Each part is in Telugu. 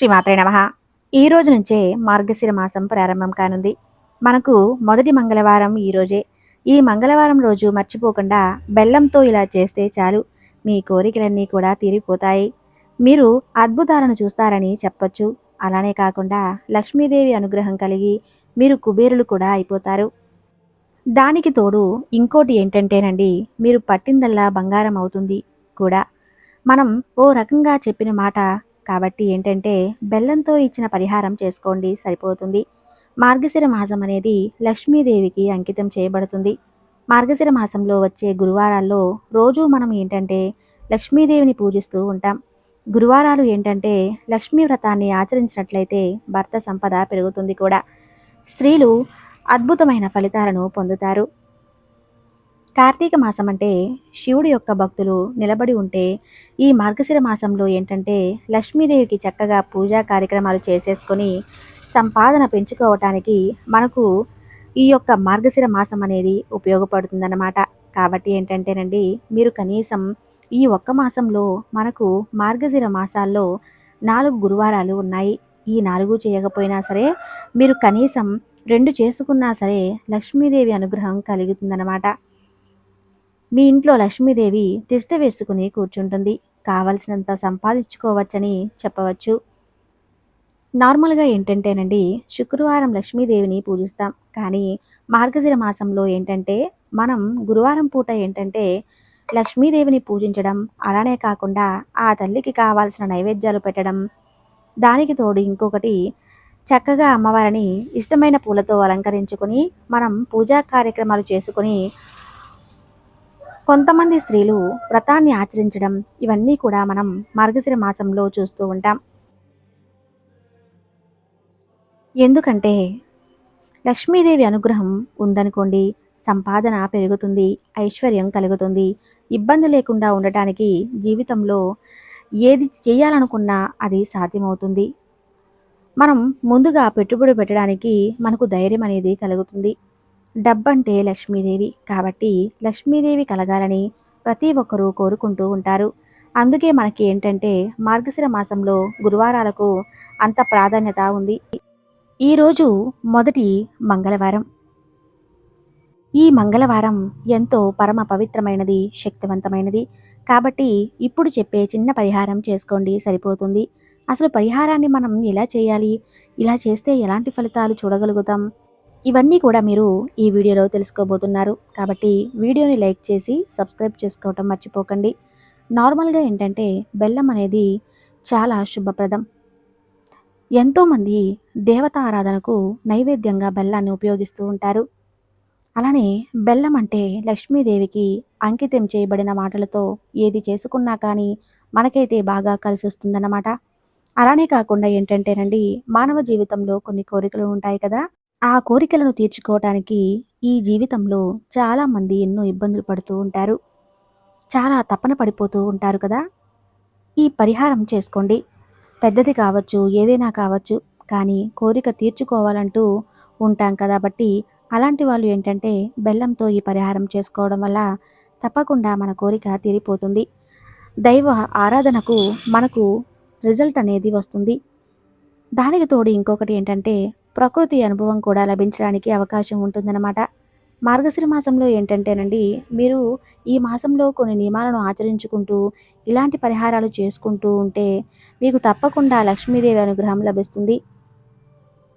శ్రీమాత్రే నమః. ఈ రోజు నుంచే మార్గశిర మాసం ప్రారంభం కానుంది. మనకు మొదటి మంగళవారం ఈరోజే. ఈ మంగళవారం రోజు మర్చిపోకుండా బెల్లంతో ఇలా చేస్తే చాలు మీ కోరికలన్నీ కూడా తీరిపోతాయి. మీరు అద్భుతాలను చూస్తారని చెప్పొచ్చు. అలానే కాకుండా లక్ష్మీదేవి అనుగ్రహం కలిగి మీరు కుబేరులు కూడా అయిపోతారు. దానికి తోడు ఇంకోటి ఏంటంటేనండి, మీరు పట్టిందల్లా బంగారం అవుతుంది కూడా. మనం ఓ రకంగా చెప్పిన మాట కాబట్టి ఏంటంటే, బెల్లంతో ఇచ్చిన పరిహారం చేసుకోండి సరిపోతుంది. మార్గశిర మాసం అనేది లక్ష్మీదేవికి అంకితం చేయబడుతుంది. మార్గశిర మాసంలో వచ్చే గురువారాల్లో రోజూ మనం ఏంటంటే లక్ష్మీదేవిని పూజిస్తూ ఉంటాం. గురువారాలు ఏంటంటే లక్ష్మీ వ్రతాన్ని ఆచరించినట్లయితే భర్త సంపద పెరుగుతుంది కూడా. స్త్రీలు అద్భుతమైన ఫలితాలను పొందుతారు. కార్తీక మాసం అంటే శివుడి యొక్క భక్తులు నిలబడి ఉంటే, ఈ మార్గశిర మాసంలో ఏంటంటే లక్ష్మీదేవికి చక్కగా పూజా కార్యక్రమాలు చేసేసుకొని సంపాదన పెంచుకోవటానికి మనకు ఈ యొక్క మార్గశిర మాసం అనేది ఉపయోగపడుతుందన్నమాట. కాబట్టి ఏంటంటేనండి, మీరు కనీసం ఈ ఒక్క మాసంలో మనకు మార్గశిర మాసాల్లో 4 గురువారాలు ఉన్నాయి. ఈ 4 చేయకపోయినా సరే మీరు కనీసం 2 చేసుకున్నా సరే లక్ష్మీదేవి అనుగ్రహం కలుగుతుందన్నమాట. మీ ఇంట్లో లక్ష్మీదేవి తిష్ట వేసుకుని కూర్చుంటుంది. కావలసినంత సంపాదించుకోవచ్చని చెప్పవచ్చు. నార్మల్‌గా ఏంటంటేనండి, శుక్రవారం లక్ష్మీదేవిని పూజిస్తాం. కానీ మార్గశిర మాసంలో ఏంటంటే, మనం గురువారం పూట ఏంటంటే లక్ష్మీదేవిని పూజించడం, అలానే కాకుండా ఆ తల్లికి కావాల్సిన నైవేద్యాలు పెట్టడం, దానికి తోడు ఇంకొకటి చక్కగా అమ్మవారిని ఇష్టమైన పూలతో అలంకరించుకొని, మనం పూజా కార్యక్రమాలు చేసుకొని కొంతమంది స్త్రీలు వ్రతాన్ని ఆచరించడం ఇవన్నీ కూడా మనం మార్గశిర మాసంలో చూస్తూ ఉంటాం. ఎందుకంటే లక్ష్మీదేవి అనుగ్రహం ఉందనుకోండి, సంపాదన పెరుగుతుంది, ఐశ్వర్యం కలుగుతుంది. ఇబ్బంది లేకుండా ఉండటానికి జీవితంలో ఏది చేయాలనుకున్నా అది సాధ్యమవుతుంది. మనం ముందుగా పెట్టుబడి పెట్టడానికి మనకు ధైర్యం అనేది కలుగుతుంది. డబ్బంటే లక్ష్మీదేవి కాబట్టి లక్ష్మీదేవి కలగాలని ప్రతి ఒక్కరూ కోరుకుంటూ ఉంటారు. అందుకే మనకి ఏంటంటే మార్గశిర మాసంలో గురువారాలకు అంత ప్రాధాన్యత ఉంది. ఈరోజు మొదటి మంగళవారం. ఈ మంగళవారం ఎంతో పరమ పవిత్రమైనది, శక్తివంతమైనది. కాబట్టి ఇప్పుడు చెప్పే చిన్న పరిహారం చేసుకోండి సరిపోతుంది. అసలు పరిహారాన్ని మనం ఎలా చేయాలి? ఇలా చేస్తే ఎలాంటి ఫలితాలు చూడగలుగుతాం? ఇవన్నీ కూడా మీరు ఈ వీడియోలో తెలుసుకోబోతున్నారు. కాబట్టి వీడియోని లైక్ చేసి సబ్స్క్రైబ్ చేసుకోవటం మర్చిపోకండి. నార్మల్‌గా ఏంటంటే బెల్లం అనేది చాలా శుభప్రదం. ఎంతోమంది దేవతా ఆరాధనకు నైవేద్యంగా బెల్లాన్ని ఉపయోగిస్తూ ఉంటారు. అలానే బెల్లం అంటే లక్ష్మీదేవికి అంకితం చేయబడిన మాటలతో ఏది చేసుకున్నా కానీ మనకైతే బాగా కలిసొస్తుందన్నమాట. అలానే కాకుండా ఏంటంటేనండి, మానవ జీవితంలో కొన్ని కోరికలు ఉంటాయి కదా! ఆ కోరికలను తీర్చుకోవటానికి ఈ జీవితంలో చాలామంది ఎన్నో ఇబ్బందులు పడుతూ ఉంటారు. చాలా తపన పడిపోతూ ఉంటారు కదా! ఈ పరిహారం చేసుకోండి. పెద్దది కావచ్చు, ఏదైనా కావచ్చు. కానీ కోరిక తీర్చుకోవాలంటూ ఉంటాం కాబట్టి అలాంటి వాళ్ళు ఏంటంటే బెల్లంతో ఈ పరిహారం చేసుకోవడం వల్ల తప్పకుండా మన కోరిక తీరిపోతుంది. దైవ ఆరాధనకు మనకు రిజల్ట్ అనేది వస్తుంది. దానికి తోడు ఇంకొకటి ఏంటంటే ప్రకృతి అనుభవం కూడా లభించడానికి అవకాశం ఉంటుందన్నమాట. మార్గశిర మాసంలో ఏంటంటేనండి, మీరు ఈ మాసంలో కొన్ని నియమాలను ఆచరించుకుంటూ ఇలాంటి పరిహారాలు చేసుకుంటూ ఉంటే మీకు తప్పకుండా లక్ష్మీదేవి అనుగ్రహం లభిస్తుంది.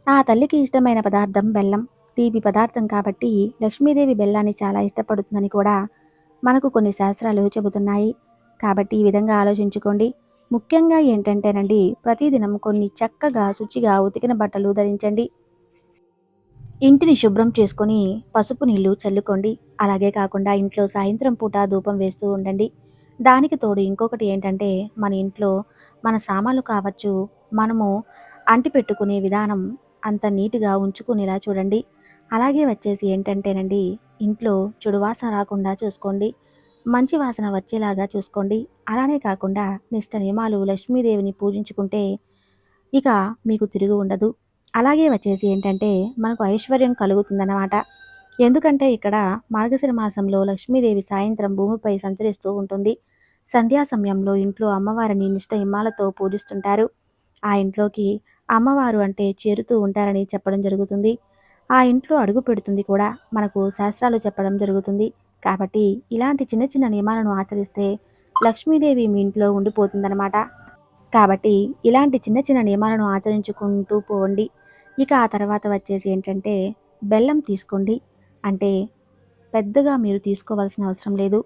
ఆ తల్లికి ఇష్టమైన పదార్థం బెల్లం, తీపి పదార్థం కాబట్టి లక్ష్మీదేవి బెల్లాన్ని చాలా ఇష్టపడుతుందని కూడా మనకు కొన్ని శాస్త్రాలు చెబుతున్నాయి. కాబట్టి ఈ విధంగా ఆలోచించుకోండి. ముఖ్యంగా ఏంటంటేనండి, ప్రతిదినం కొన్ని చక్కగా శుచిగా ఉతికిన బట్టలు ధరించండి. ఇంటిని శుభ్రం చేసుకొని పసుపు నీళ్లు చల్లుకోండి. అలాగే కాకుండా ఇంట్లో సాయంత్రం పూట ధూపం వేస్తూ ఉండండి. దానికి తోడు ఇంకొకటి ఏంటంటే, మన ఇంట్లో మన సామాన్లు కావచ్చు, మనము అంటిపెట్టుకునే విధానం అంత నీట్‌గా ఉంచుకునేలా చూడండి. అలాగే వచ్చేసి ఏంటంటేనండి, ఇంట్లో చెడు వాసన రాకుండా చూసుకోండి. మంచి వాసన వచ్చేలాగా చూసుకోండి. అలానే కాకుండా నిష్ట నియమాలు లక్ష్మీదేవిని పూజించుకుంటే ఇక మీకు తిరుగు ఉండదు. అలాగే వచ్చేసి ఏంటంటే మనకు ఐశ్వర్యం కలుగుతుందన్నమాట. ఎందుకంటే ఇక్కడ మార్గశిర మాసంలో లక్ష్మీదేవి సాయంత్రం భూమిపై సంచరిస్తూ ఉంటుంది. సంధ్యా సమయంలో ఇంట్లో అమ్మవారిని నిష్ట నియమాలతో పూజిస్తుంటారు. ఆ ఇంట్లోకి అమ్మవారు అంటే చేరుతూ ఉంటారని చెప్పడం జరుగుతుంది. ఆ ఇంట్లో అడుగు పెడుతుంది కూడా మనకు శాస్త్రాలు చెప్పడం జరుగుతుంది. కాబట్టి ఇలాంటి చిన్న చిన్న నియమాలను ఆచరిస్తే లక్ష్మీదేవి మీ ఇంట్లో ఉండిపోతుందన్నమాట. కాబట్టి ఇలాంటి చిన్న చిన్న నియమాలను ఆచరించుకుంటూ పోండి. ఇక ఆ తర్వాత వచ్చేసి ఏంటంటే బెల్లం తీసుకోండి. అంటే పెద్దగా మీరు తీసుకోవాల్సిన అవసరం లేదు.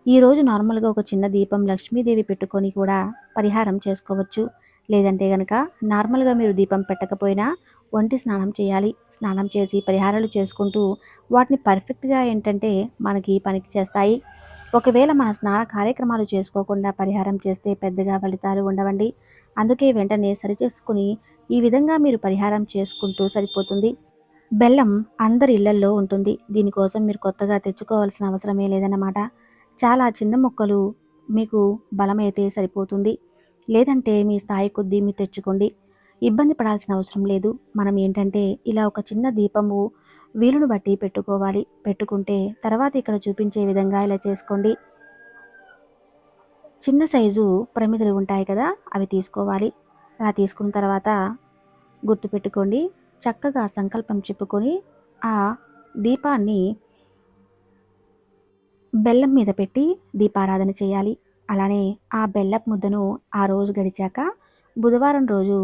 ఈరోజు నార్మల్‌గా ఒక చిన్న దీపం లక్ష్మీదేవి పెట్టుకొని కూడా పరిహారం చేసుకోవచ్చు. లేదంటే గనక నార్మల్‌గా మీరు దీపం పెట్టకపోయినా ఒంటి స్నానం చేయాలి. స్నానం చేసి పరిహారాలు చేసుకుంటూ వాటిని పర్ఫెక్ట్‌గా ఏంటంటే మనకి పనికి చేస్తాయి. ఒకవేళ మన స్నాన కార్యక్రమాలు చేసుకోకుండా పరిహారం చేస్తే పెద్దగా ఫలితాలు ఉండవండి. అందుకే వెంటనే సరిచేసుకొని ఈ విధంగా మీరు పరిహారం చేసుకుంటూ సరిపోతుంది. బెల్లం అందరి ఇళ్లల్లో ఉంటుంది. దీనికోసం మీరు కొత్తగా తెచ్చుకోవాల్సిన అవసరమే లేదన్నమాట. చాలా చిన్న ముక్కలు మీకు బలమైతే సరిపోతుంది. లేదంటే మీ స్థాయి కొద్దీ మీరు తెచ్చుకోండి. ఇబ్బంది పడాల్సిన అవసరం లేదు. మనం ఏంటంటే ఇలా ఒక చిన్న దీపము వీలును బట్టి పెట్టుకోవాలి. పెట్టుకుంటే తర్వాత ఇక్కడ చూపించే విధంగా ఇలా చేసుకోండి. చిన్న సైజు ప్రమిదలు ఉంటాయి కదా! అవి తీసుకోవాలి. అలా తీసుకున్న తర్వాత గుర్తుపెట్టుకోండి. చక్కగా సంకల్పం చెప్పుకొని ఆ దీపాన్ని బెల్లం మీద పెట్టి దీపారాధన చేయాలి. అలానే ఆ బెల్లపు ముద్దను ఆ రోజు గడిచాక బుధవారం రోజు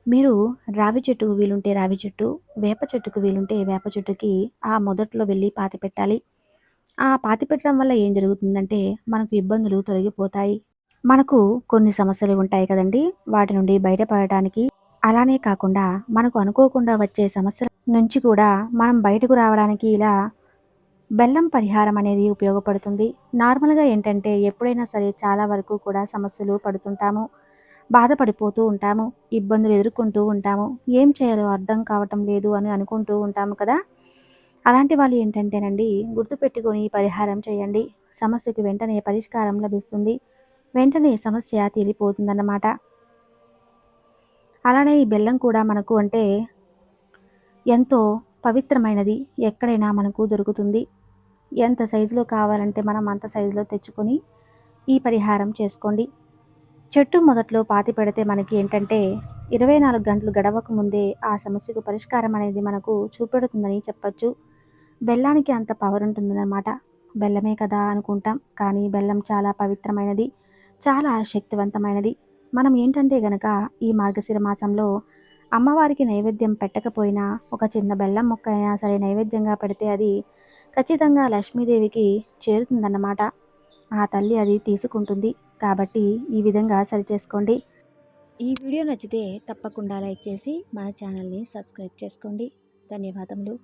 మీరు రావి చెట్టుకు వీలుంటే రావి చెట్టు, వేప చెట్టుకు వీలుంటే వేప చెట్టుకి ఆ మొదట్లో వెళ్ళి పాతిపెట్టాలి. ఆ పాతిపెట్టడం వల్ల ఏం జరుగుతుందంటే మనకు ఇబ్బందులు తొలగిపోతాయి. మనకు కొన్ని సమస్యలు ఉంటాయి కదండీ! వాటి నుండి బయటపడటానికి అలానే కాకుండా మనకు అనుకోకుండా వచ్చే సమస్యల నుంచి కూడా మనం బయటకు రావడానికి ఇలా బెల్లం పరిహారం అనేది ఉపయోగపడుతుంది. నార్మల్‌గా ఏంటంటే ఎప్పుడైనా సరే చాలా వరకు కూడా సమస్యలు పడుతుంటాము. బాధపడిపోతూ ఉంటాము. ఇబ్బందులు ఎదుర్కొంటూ ఉంటాము. ఏం చేయాలో అర్థం కావటం లేదు అని అనుకుంటూ ఉంటాము కదా! అలాంటి వాళ్ళు ఏంటంటేనండి గుర్తుపెట్టుకొని పరిహారం చేయండి. సమస్యకు వెంటనే పరిష్కారం లభిస్తుంది. వెంటనే సమస్య తీరిపోతుందన్నమాట. అలానే ఈ బెల్లం కూడా మనకు అంటే ఎంతో పవిత్రమైనది. ఎక్కడైనా మనకు దొరుకుతుంది. ఎంత సైజులో కావాలంటే మనం అంత సైజులో తెచ్చుకొని ఈ పరిహారం చేసుకోండి. చెట్టు మొదట్లో పాతి పెడితే మనకి ఏంటంటే 24 గంటలు గడవక ముందే ఆ సమస్యకు పరిష్కారం అనేది మనకు చూపెడుతుందని చెప్పొచ్చు. బెల్లానికి అంత పవర్ ఉంటుందన్నమాట. బెల్లమే కదా అనుకుంటాం. కానీ బెల్లం చాలా పవిత్రమైనది. చాలా శక్తివంతమైనది. మనం ఏంటంటే గనక ఈ మార్గశిర మాసంలో అమ్మవారికి నైవేద్యం పెట్టకపోయినా ఒక చిన్న బెల్లం ముక్క అయినా సరే నైవేద్యంగా పెడితే అది ఖచ్చితంగా లక్ష్మీదేవికి చేరుతుందన్నమాట. ఆ తల్లి అది తీసుకుంటుంది. కాబట్టి ఈ విధంగా సరిచేసుకోండి. ఈ వీడియో నచ్చితే తప్పకుండా లైక్ చేసి మన ఛానల్ని సబ్స్క్రైబ్ చేసుకోండి. ధన్యవాదములు.